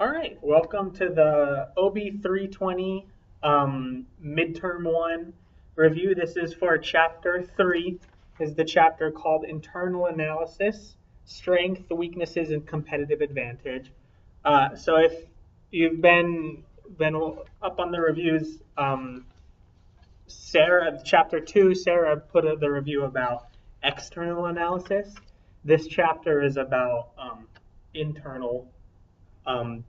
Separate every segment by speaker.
Speaker 1: All right, welcome to the OB 320 midterm one review. This is for chapter 3, is the chapter called Internal Analysis, Strength, Weaknesses, and Competitive Advantage. So if you've been up on the reviews, chapter 2, Sarah put the review about external analysis. This chapter is about internal um,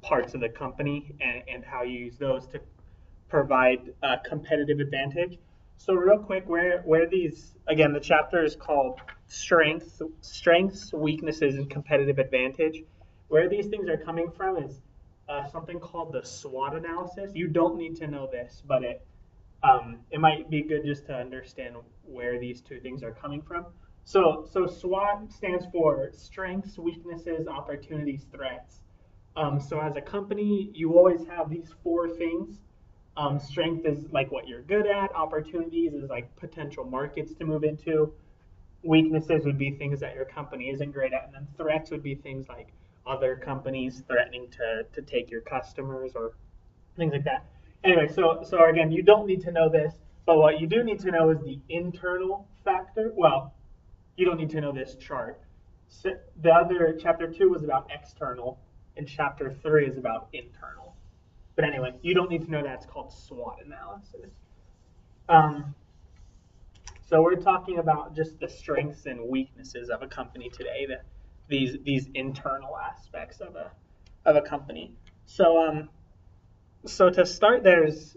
Speaker 1: parts of the company and how you use those to provide a competitive advantage. So real quick, where these, again, the chapter is called strengths, weaknesses, and competitive advantage. Where these things are coming from is something called the SWOT analysis. You don't need to know this, but it might be good just to understand where these two things are coming from. So SWOT stands for strengths, weaknesses, opportunities, threats. So as a company, you always have these four things. Strength is like what you're good at. Opportunities is like potential markets to move into. Weaknesses would be things that your company isn't great at. And then threats would be things like other companies threatening to take your customers or things like that. Anyway, so again, you don't need to know this, but what you do need to know is the internal factor. Well, you don't need to know this chart. So the other chapter 2 was about external, and chapter 3 is about internal. But anyway, you don't need to know that. It's called SWOT analysis. So we're talking about just the strengths and weaknesses of a company today. These internal aspects of a company. So to start, there's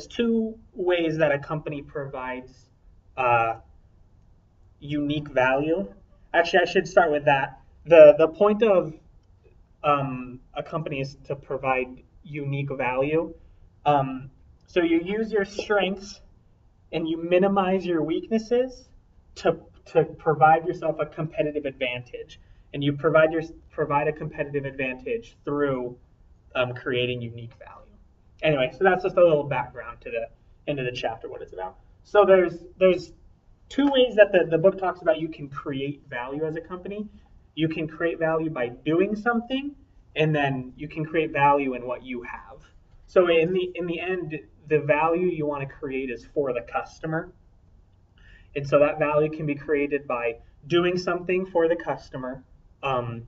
Speaker 1: two ways that a company provides unique value. Actually, I should start with that. The point of a company is to provide unique value. So you use your strengths and you minimize your weaknesses to provide yourself a competitive advantage. And you provide a competitive advantage through creating unique value. Anyway, so that's just a little background to the end of the chapter, what it's about. So there's two ways that the book talks about you can create value as a company. You can create value by doing something, and then you can create value in what you have. So in the end, the value you want to create is for the customer. And so that value can be created by doing something for the customer,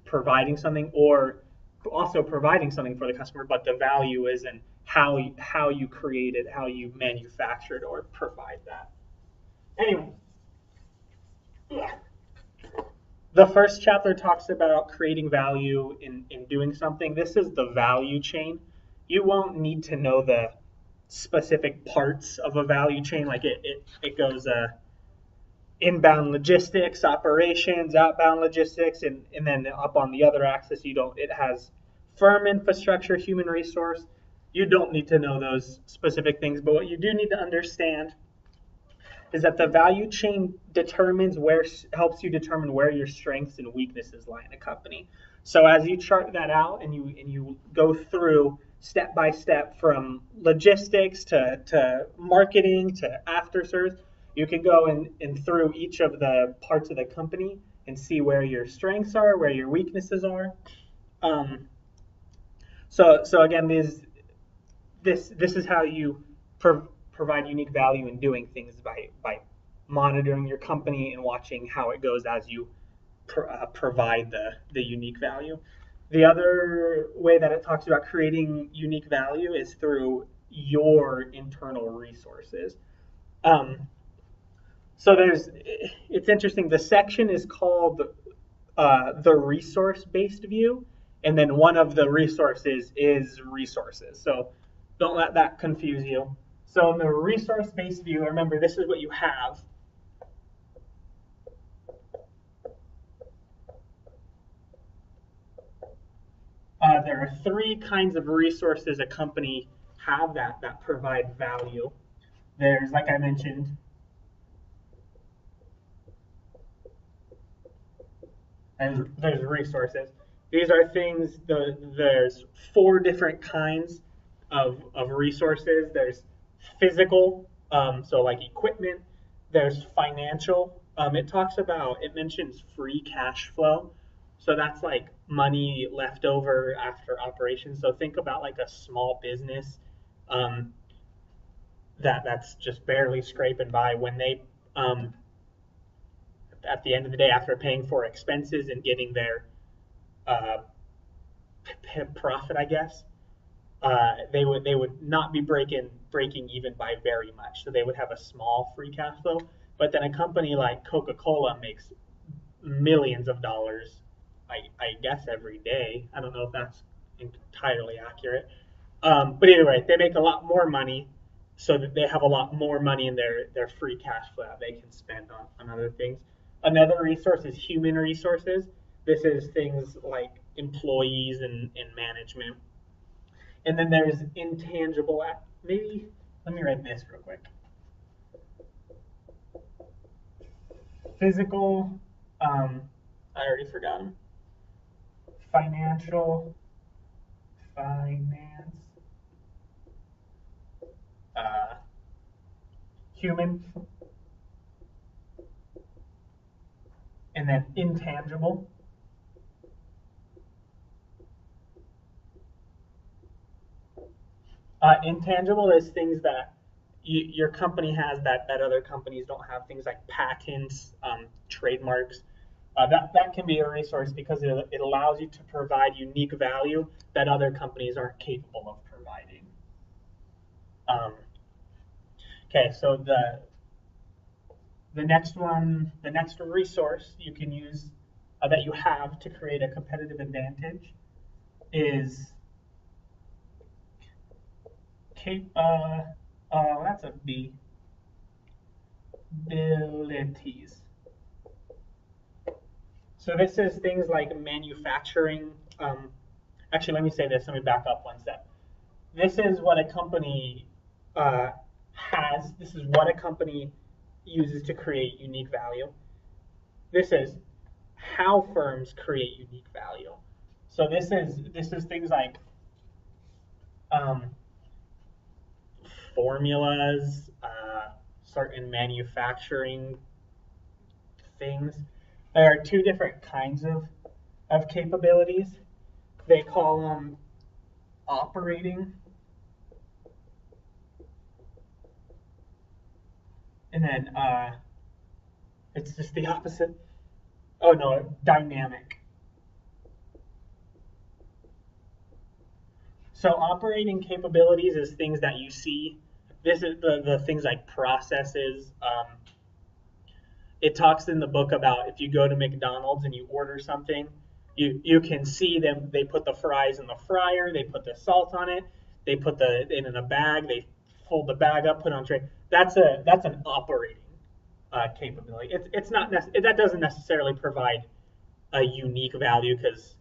Speaker 1: providing something, or also providing something for the customer, but the value is in how you create it, how you manufacture it or provide that. Anyway, the first chapter talks about creating value in doing something. This is the value chain. You won't need to know the specific parts of a value chain. Like it goes inbound logistics, operations, outbound logistics, and then up on the other axis, it has firm infrastructure, human resource. You don't need to know those specific things, but what you do need to understand is that the value chain helps you determine where your strengths and weaknesses lie in a company. So as you chart that out and you go through step by step from logistics to marketing to after service, you can go in through each of the parts of the company and see where your strengths are, where your weaknesses are. So again, this is how you provide unique value in doing things by monitoring your company and watching how it goes as you provide the unique value. The other way that it talks about creating unique value is through your internal resources. So it's interesting. The section is called the resource-based view, and then one of the resources is resources. So don't let that confuse you. So in the resource-based view, remember this is what you have. There are three kinds of resources a company have that provide value. There's, like I mentioned, and there's resources. These are things, there's four different kinds of resources. There's physical, so like equipment. There's financial. It mentions free cash flow. So that's like money left over after operations. So think about like a small business um, that's just barely scraping by when they at the end of the day, after paying for expenses and getting their uh, profit, I guess, they would not be breaking even by very much. So they would have a small free cash flow. But then a company like Coca-Cola makes millions of dollars, I guess, every day. I don't know if that's entirely accurate. But either way, they make a lot more money, so that they have a lot more money in their free cash flow that they can spend on other things. Another resource is human resources. This is things like employees and management. And then there's intangible, maybe, let me write this real quick. Physical, I already forgot them. Financial, finance, human, and then intangible. Intangible is things that your company has that other companies don't have. Things like patents, trademarks. That can be a resource because it allows you to provide unique value that other companies aren't capable of providing. Okay, so the next one, the next resource you can use that you have to create a competitive advantage is that's a B. Abilities. So this is things like manufacturing. Actually, let me say this. Let me back up one step. This is what a company has. This is what a company uses to create unique value. This is how firms create unique value. So this is things like formulas, certain manufacturing things. There are two different kinds of capabilities. They call them operating and then it's just the opposite. Oh no, dynamic. So operating capabilities is things that you see. This is the things like processes. It talks in the book about if you go to McDonald's and you order something, you can see them. They put the fries in the fryer. They put the salt on it. They put it in a bag. They fold the bag up, put it on a tray. That's an operating capability. It's not that doesn't necessarily provide a unique value because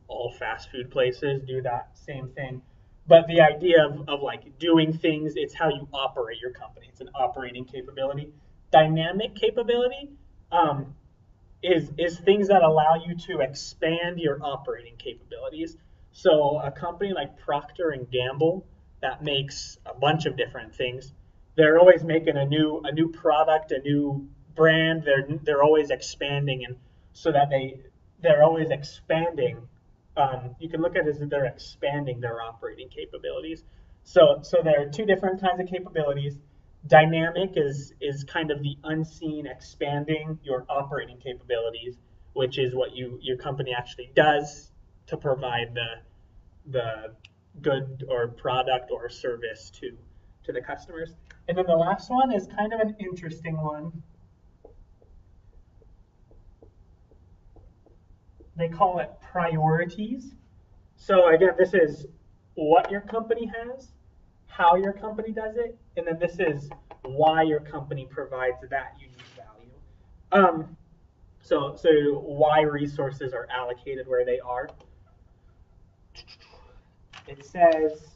Speaker 1: all fast food places do that same thing. But the idea of like doing things, it's how you operate your company. It's an operating capability. Dynamic capability is things that allow you to expand your operating capabilities. So a company like Procter and Gamble that makes a bunch of different things, they're always making a new product, a new brand. They're always expanding, and so that they're always expanding. You can look at it as they're expanding their operating capabilities. So there are two different kinds of capabilities. Dynamic is kind of the unseen expanding your operating capabilities, which is what your company actually does to provide the good or product or service to the customers. And then the last one is kind of an interesting one. They call it priorities. So again, this is what your company has, how your company does it, and then this is why your company provides that unique value. So why resources are allocated where they are. It says,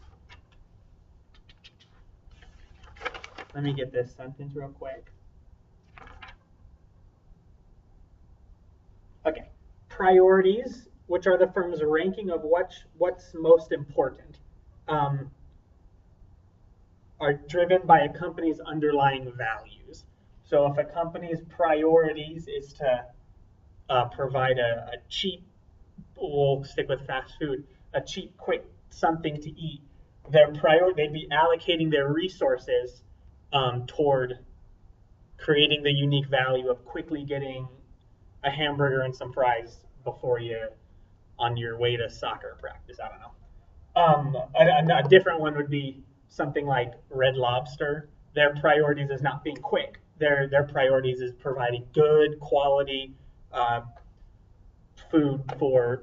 Speaker 1: let me get this sentence real quick. Okay, priorities, which are the firm's ranking of what's most important, are driven by a company's underlying values. So if a company's priorities is to provide a cheap, we'll stick with fast food, a cheap, quick something to eat, they'd be allocating their resources toward creating the unique value of quickly getting a hamburger and some fries before you on your way to soccer practice. I don't know. A different one would be something like Red Lobster. Their priorities is not being quick. Their priorities is providing good quality food for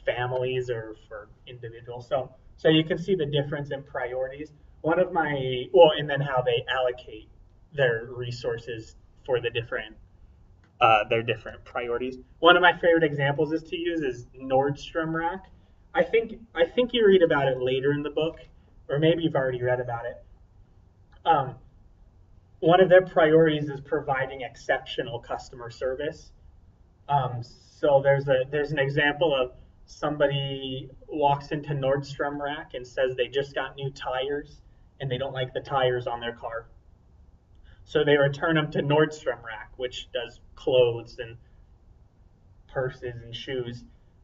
Speaker 1: families or for individuals. So you can see the difference in priorities. And then how they allocate their resources for their different priorities. One of my favorite examples is to use is Nordstrom Rack. I think you read about it later in the book, or maybe you've already read about it. One of their priorities is providing exceptional customer service. So there's an example of somebody walks into Nordstrom Rack and says they just got new tires and they don't like the tires on their car. So they return them to Nordstrom Rack, which does clothes and purses and shoes.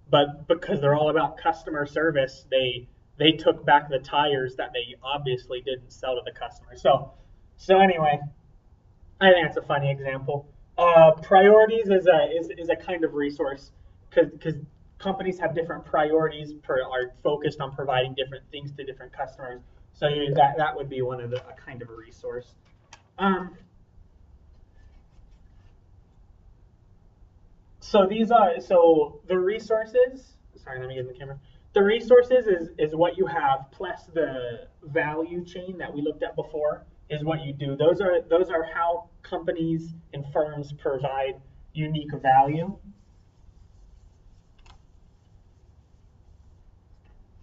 Speaker 1: But because they're all about customer service, they took back the tires that they obviously didn't sell to the customer. So anyway, I think that's a funny example. Priorities is a kind of resource because companies have different priorities are focused on providing different things to different customers. So that would be one of a kind of a resource. So the resources. Sorry, let me get in the camera. The resources is what you have plus the value chain that we looked at before is what you do. Those are how companies and firms provide unique value.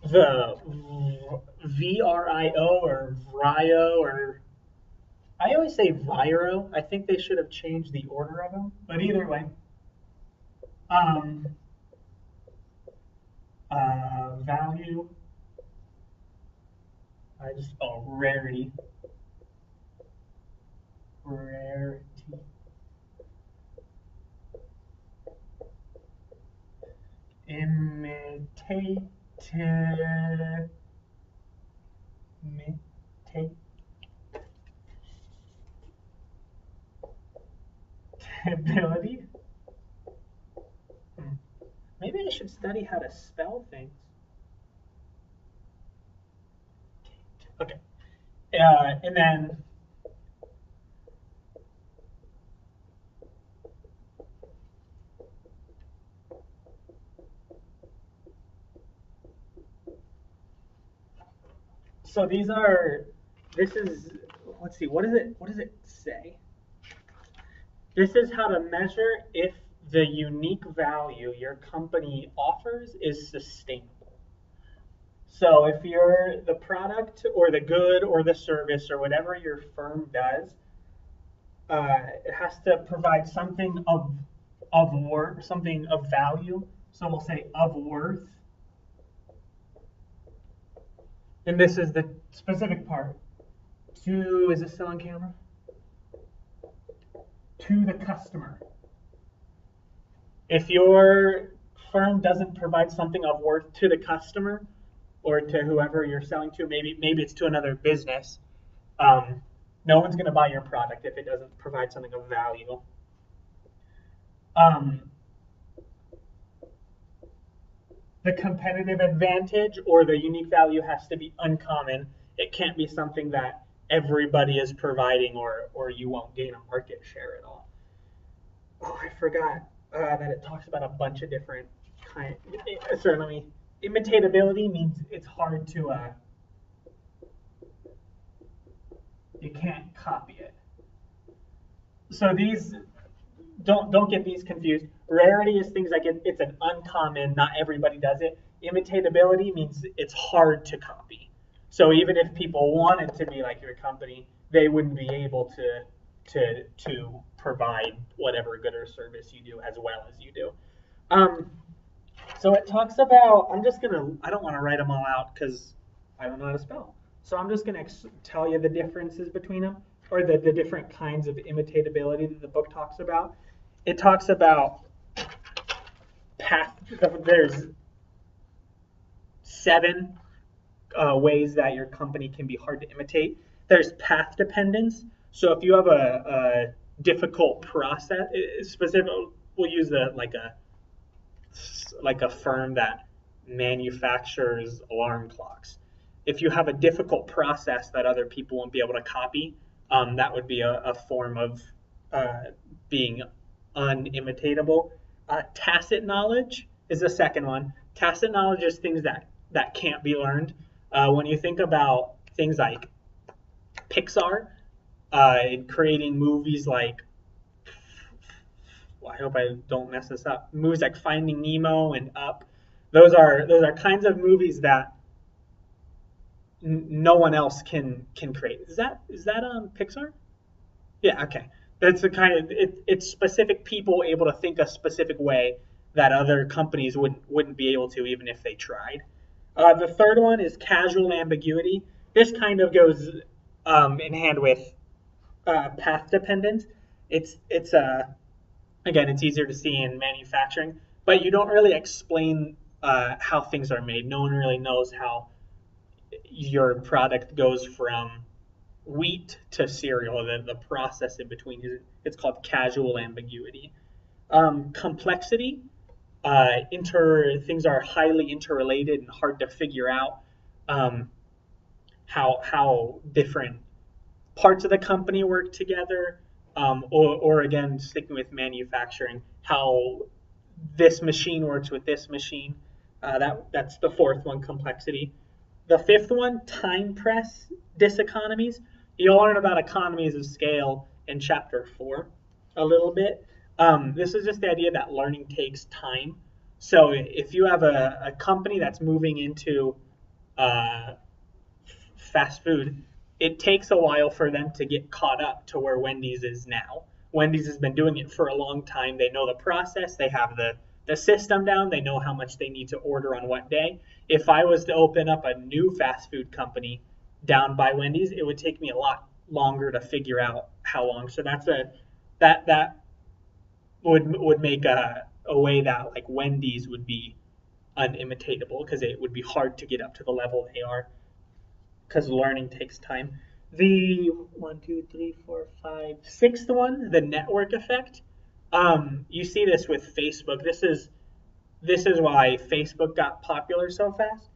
Speaker 1: The VRIO or VRIO or I always say VIRO. I think they should have changed the order of them, but either way. Value. Rarity. Rarity. Imitate. Ability. Maybe I should study how to spell things. Okay. And then so let's see, what does it say? This is how to measure if the unique value your company offers is sustainable. So if the product or the good or the service or whatever your firm does, it has to provide something of worth, something of value. So we'll say of worth. And this is the specific part. Is this still on camera? To the customer. If your firm doesn't provide something of worth to the customer or to whoever you're selling to, maybe it's to another business, no one's going to buy your product if it doesn't provide something of value. The competitive advantage or the unique value has to be uncommon. It can't be something that everybody is providing or you won't gain a market share at all. Oh, I forgot that it talks about a bunch of different kinds. Imitatability means it's hard to, you can't copy it. So these, don't get these confused. Rarity is things like it's an uncommon, not everybody does it. Imitatability means it's hard to copy. So even if people wanted to be like your company, they wouldn't be able to provide whatever good or service you do as well as you do. So it talks about, I don't want to write them all out because I don't know how to spell. So I'm just going to tell you the differences between them, or the different kinds of imitatability that the book talks about. It talks about there's 7 ways that your company can be hard to imitate. There's path dependence. So if you have a difficult process, specific, we'll use like a firm that manufactures alarm clocks. If you have a difficult process that other people won't be able to copy, that would be a form of being unimitatable. Tacit knowledge is the second one. Tacit knowledge is things that can't be learned. When you think about things like Pixar, creating movies like, I hope I don't mess this up, movies like Finding Nemo and Up, those are kinds of movies that no one else can create. Is that Pixar? Yeah, okay. That's the kind of it's specific people able to think a specific way that other companies wouldn't be able to even if they tried. The third one is casual ambiguity. This kind of goes in hand with path dependence. It's again, it's easier to see in manufacturing, but you don't really explain how things are made. No one really knows how your product goes from wheat to cereal. The process in between, it's called casual ambiguity. Complexity. Things are highly interrelated and hard to figure out how different parts of the company work together, or again, sticking with manufacturing, how this machine works with this machine. That's the fourth one, complexity. The fifth one, time press diseconomies. You'll learn about economies of scale in chapter 4 a little bit. This is just the idea that learning takes time. So if you have a company that's moving into fast food, it takes a while for them to get caught up to where Wendy's is now. Wendy's has been doing it for a long time. They know the process. They have the system down. They know how much they need to order on what day. If I was to open up a new fast food company down by Wendy's, it would take me a lot longer to figure out how long. So that would make a way that like Wendy's would be unimitatable, because it would be hard to get up to the level they are, because learning takes time. The 6th one, the network effect. You see this with Facebook. This is why Facebook got popular so fast.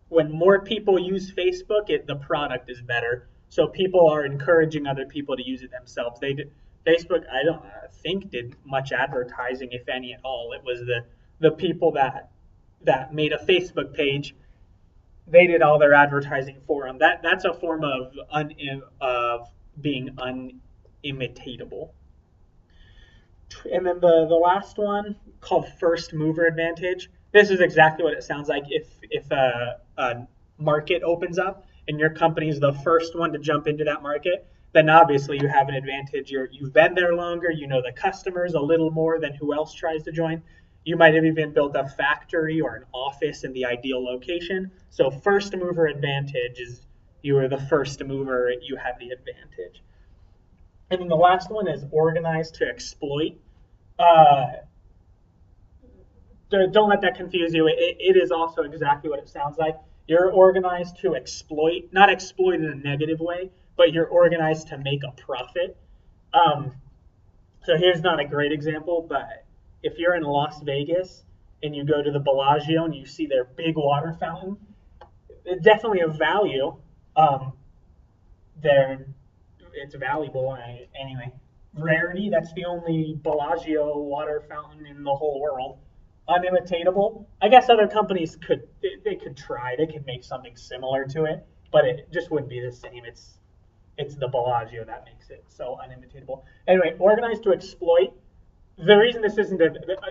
Speaker 1: When more people use Facebook, the product is better. So people are encouraging other people to use it themselves. Facebook, I don't think, did much advertising, if any at all. It was the people that made a Facebook page. They did all their advertising for them. That's a form of being unimitatable. And then the last one, called first mover advantage. This is exactly what it sounds like. If a market opens up and your company is the first one to jump into that market, then obviously you have an advantage. You've been there longer. You know the customers a little more than who else tries to join. You might have even built a factory or an office in the ideal location. So first mover advantage is you are the first mover, you have the advantage. And then the last one is organized to exploit. Don't let that confuse you. It is also exactly what it sounds like. You're organized to exploit, not exploit in a negative way, but you're organized to make a profit. So here's not a great example, but if you're in Las Vegas and you go to the Bellagio and you see their big water fountain, it's definitely of value. It's valuable anyway. Rarity, that's the only Bellagio water fountain in the whole world. Unimitatable. I guess other companies could try. They could make something similar to it, but it just wouldn't be the same. It's the Bellagio that makes it so unimitatable. Anyway, organized to exploit. The reason this isn't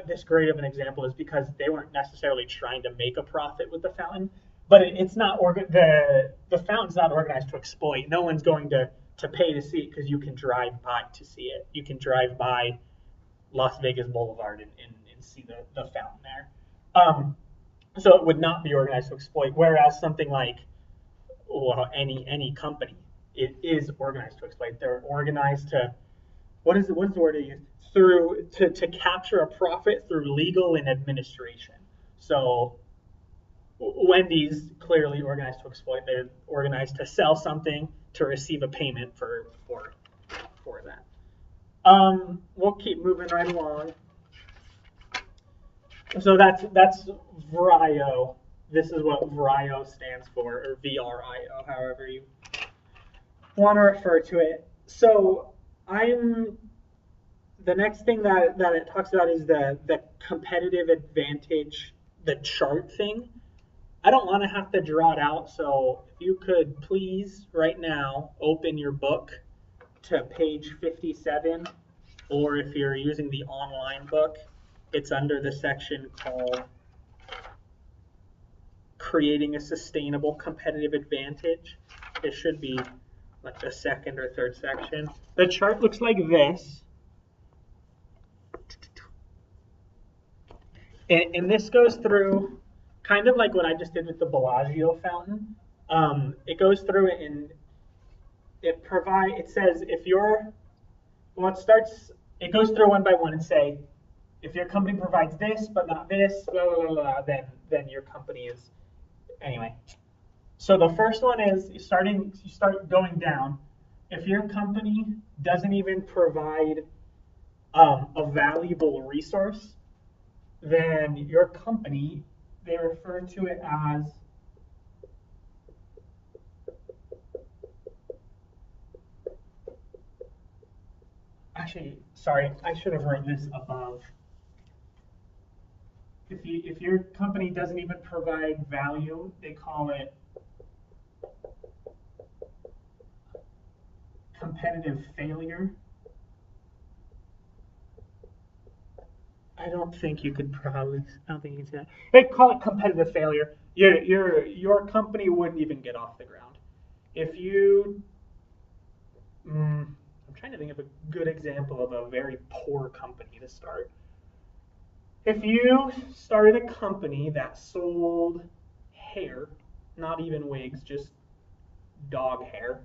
Speaker 1: this great of an example is because they weren't necessarily trying to make a profit with the fountain, but it's not the fountain's not organized to exploit. No one's going to pay to see it because you can drive by to see it. You can drive by Las Vegas Boulevard and see the fountain there. So it would not be organized to exploit, whereas something like any company, it is organized to exploit. They're organized what is the word I use? Through to capture a profit through legal and administration. So Wendy's clearly organized to exploit. They're organized to sell something to receive a payment for that. We'll keep moving right along. So that's VRIO. This is what VRIO stands for, or VRIO, however you want to refer to it. So the next thing that it talks about is the competitive advantage, the chart thing. I don't want to have to draw it out, so if you could please right now open your book to page 57, or if you're using the online book, it's under the section called Creating a Sustainable Competitive Advantage. It should be like the second or third section. The chart looks like this. And this goes through kind of like what I just did with the Bellagio fountain. It goes through it and it says if you're, well, it goes through one by one and say, if your company provides this but not this, blah, blah, blah, blah, then your company is, anyway. So the first one is you start going down. If your company doesn't even provide a valuable resource, then your company, they refer to it as actually, sorry, I should have wrote this above. If your company doesn't even provide value, they call it competitive failure. I don't think you can say that. They call it competitive failure. Your company wouldn't even get off the ground. If you, I'm trying to think of a good example of a very poor company to start. If you started a company that sold hair, not even wigs, just dog hair,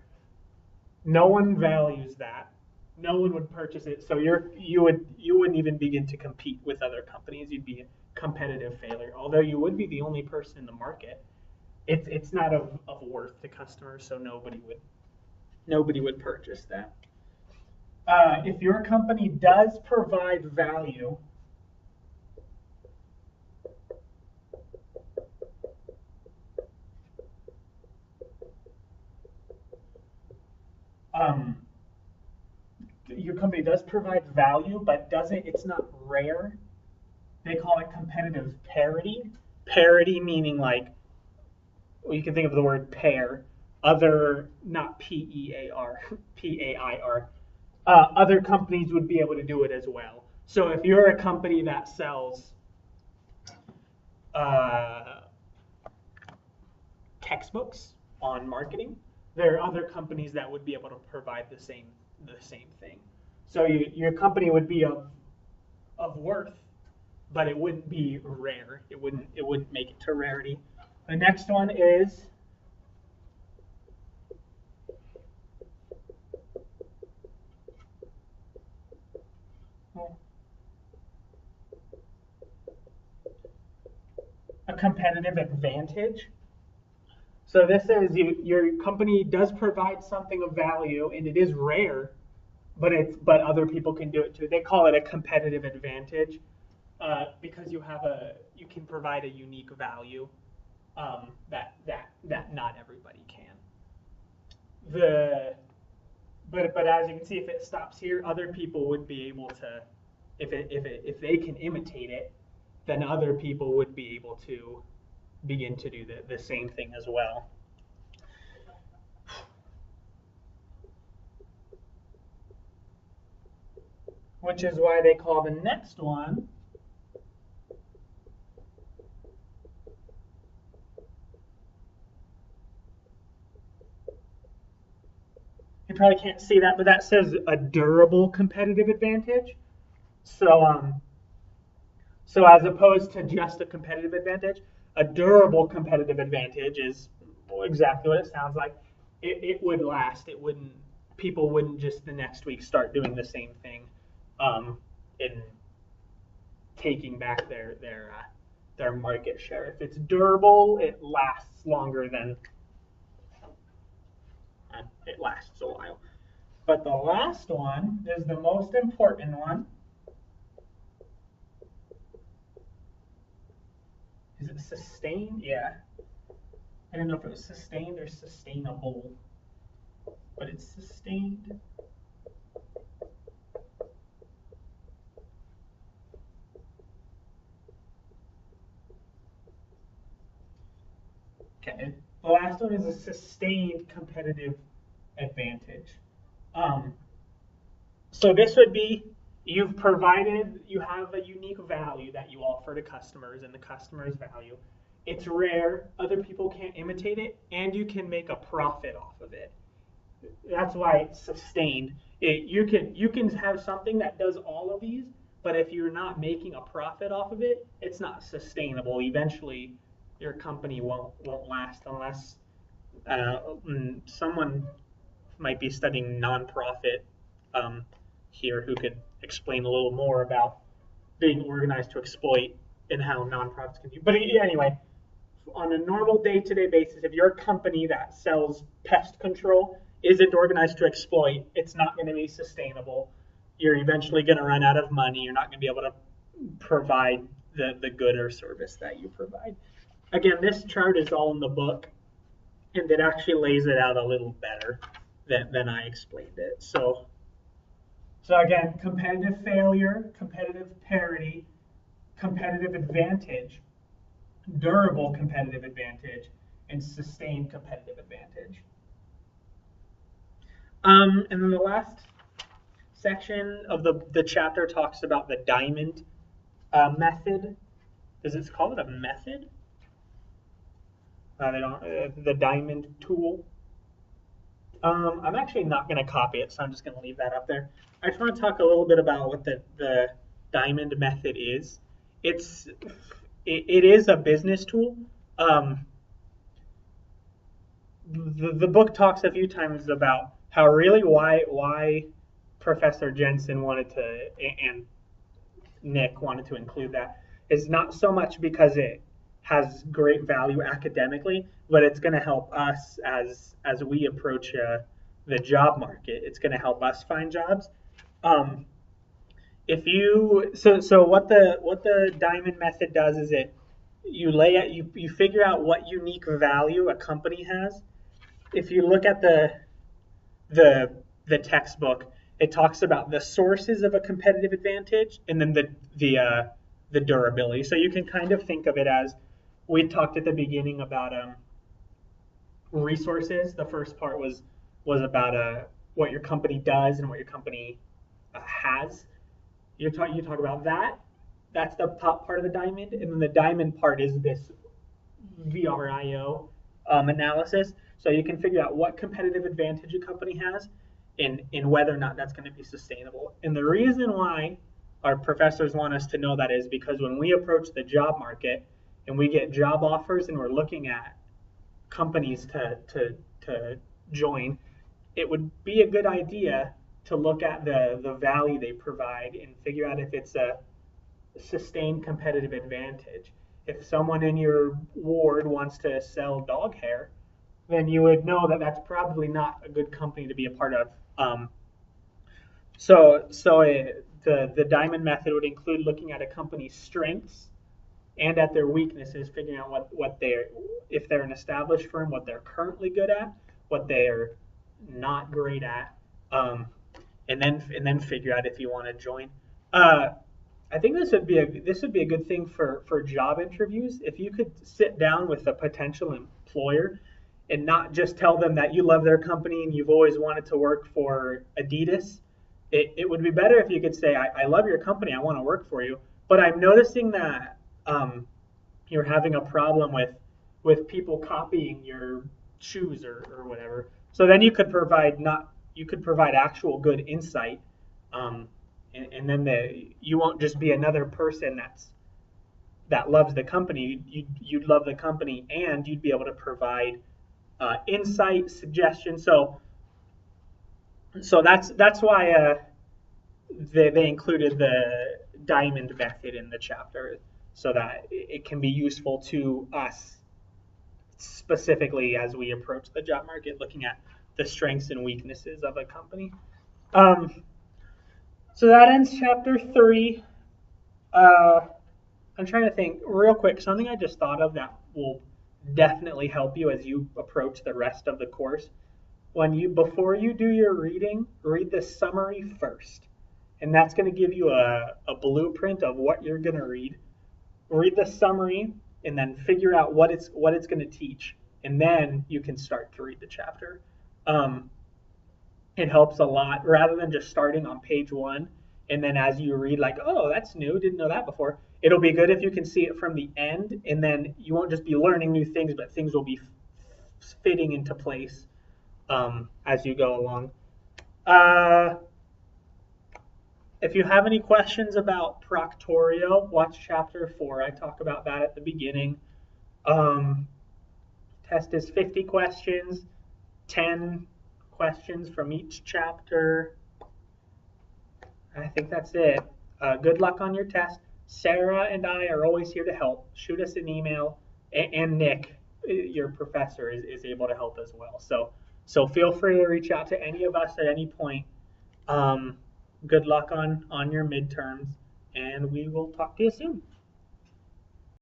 Speaker 1: no one values that. No one would purchase it, so you wouldn't even begin to compete with other companies. You'd be a competitive failure. Although you would be the only person in the market, it's not of worth to customers, so nobody would purchase that. If your company does provide value, your company does provide value, but it's not rare. They call it competitive parity. Parity meaning like, well, you can think of the word pair, other, not P-E-A-R, P-A-I-R. Other companies would be able to do it as well. So if you're a company that sells textbooks on marketing, there are other companies that would be able to provide the same thing. So your company would be of worth, but it wouldn't be rare. It wouldn't make it to rarity. The next one is a competitive advantage. So this is your company does provide something of value, and it is rare, but other people can do it too. They call it a competitive advantage because you can provide a unique value that not everybody can. But as you can see, if it stops here, other people would be able to, if they can imitate it, then other people would be able to begin to do the same thing as well. Which is why they call the next one you probably can't see that, but that says a durable competitive advantage. So as opposed to just a competitive advantage, a durable competitive advantage is exactly what it sounds like. It would last. It wouldn't people wouldn't just the next week start doing the same thing, in taking back their market share. If it's durable, it lasts longer than it lasts a while. But the last one is the most important one. Is it sustained? Yeah. I don't know if it was sustained or sustainable, but it's sustained. Okay. The last one is a sustained competitive advantage. So this would be, you have a unique value that you offer to customers, and the customers value. It's rare, other people can't imitate it, and you can make a profit off of it. That's why it's sustained. You can have something that does all of these, but if you're not making a profit off of it, it's not sustainable. Eventually, your company won't last unless someone might be studying nonprofit here who could explain a little more about being organized to exploit and how nonprofits can do. But anyway, on a normal day-to-day basis, if you're a company that sells pest control isn't organized to exploit, it's not going to be sustainable. You're eventually going to run out of money. You're not going to be able to provide the good or service that you provide. Again, this chart is all in the book, and it actually lays it out a little better than I explained it. So again, competitive failure, competitive parity, competitive advantage, durable competitive advantage, and sustained competitive advantage. And then the last section of the chapter talks about the diamond method. Does it call it a method? The diamond tool. I'm actually not going to copy it, so I'm just going to leave that up there. I just want to talk a little bit about what the diamond method is. It is a business tool. The book talks a few times about how really why Professor Jensen wanted to, and Nick wanted to include that, is not so much because it has great value academically, but it's going to help us as we approach the job market. It's going to help us find jobs. So what the diamond method does is you figure out what unique value a company has. If you look at the textbook, it talks about the sources of a competitive advantage and then the durability. So you can kind of think of it as, we talked at the beginning about resources. The first part was about what your company does and what your company has. You talk about that. That's the top part of the diamond, and then the diamond part is this VRIO analysis. So you can figure out what competitive advantage a company has, and whether or not that's going to be sustainable. And the reason why our professors want us to know that is because when we approach the job market and we get job offers and we're looking at companies to join, it would be a good idea to look at the value they provide and figure out if it's a sustained competitive advantage. If someone in your ward wants to sell dog hair, then you would know that that's probably not a good company to be a part of. The diamond method would include looking at a company's strengths and at their weaknesses, figuring out if they're an established firm, what they're currently good at, what they're not great at, and then figure out if you want to join. I think this would be a good thing for job interviews. If you could sit down with a potential employer and not just tell them that you love their company and you've always wanted to work for Adidas. It would be better if you could say, I love your company, I want to work for you, but I'm noticing that you're having a problem with people copying your shoes or whatever. So then you could provide actual good insight, and then you won't just be another person that loves the company. You'd love the company, and you'd be able to provide insight, suggestions. So So that's why they included the diamond method in the chapter, so that it can be useful to us specifically as we approach the job market, looking at the strengths and weaknesses of a company. Um, so that ends chapter 3. I'm trying to think real quick. Something I just thought of that will definitely help you as you approach the rest of the course. Before you do your reading, read the summary first, and that's going to give you a blueprint of what you're going to read. Read the summary, and then figure out what it's going to teach, and then you can start to read the chapter. Um, it helps a lot rather than just starting on page 1 and then as you read, like, oh, that's new, didn't know that before. It'll be good if you can see it from the end, and then you won't just be learning new things, but things will be fitting into place as you go along. If you have any questions about Proctorio, watch chapter 4. I talk about that at the beginning. Test is 50 questions, 10 questions from each chapter. I think that's it. Good luck on your test. Sarah and I are always here to help. Shoot us an email, and Nick, your professor, is able to help as well. So feel free to reach out to any of us at any point. Good luck on your midterms, and we will talk to you soon.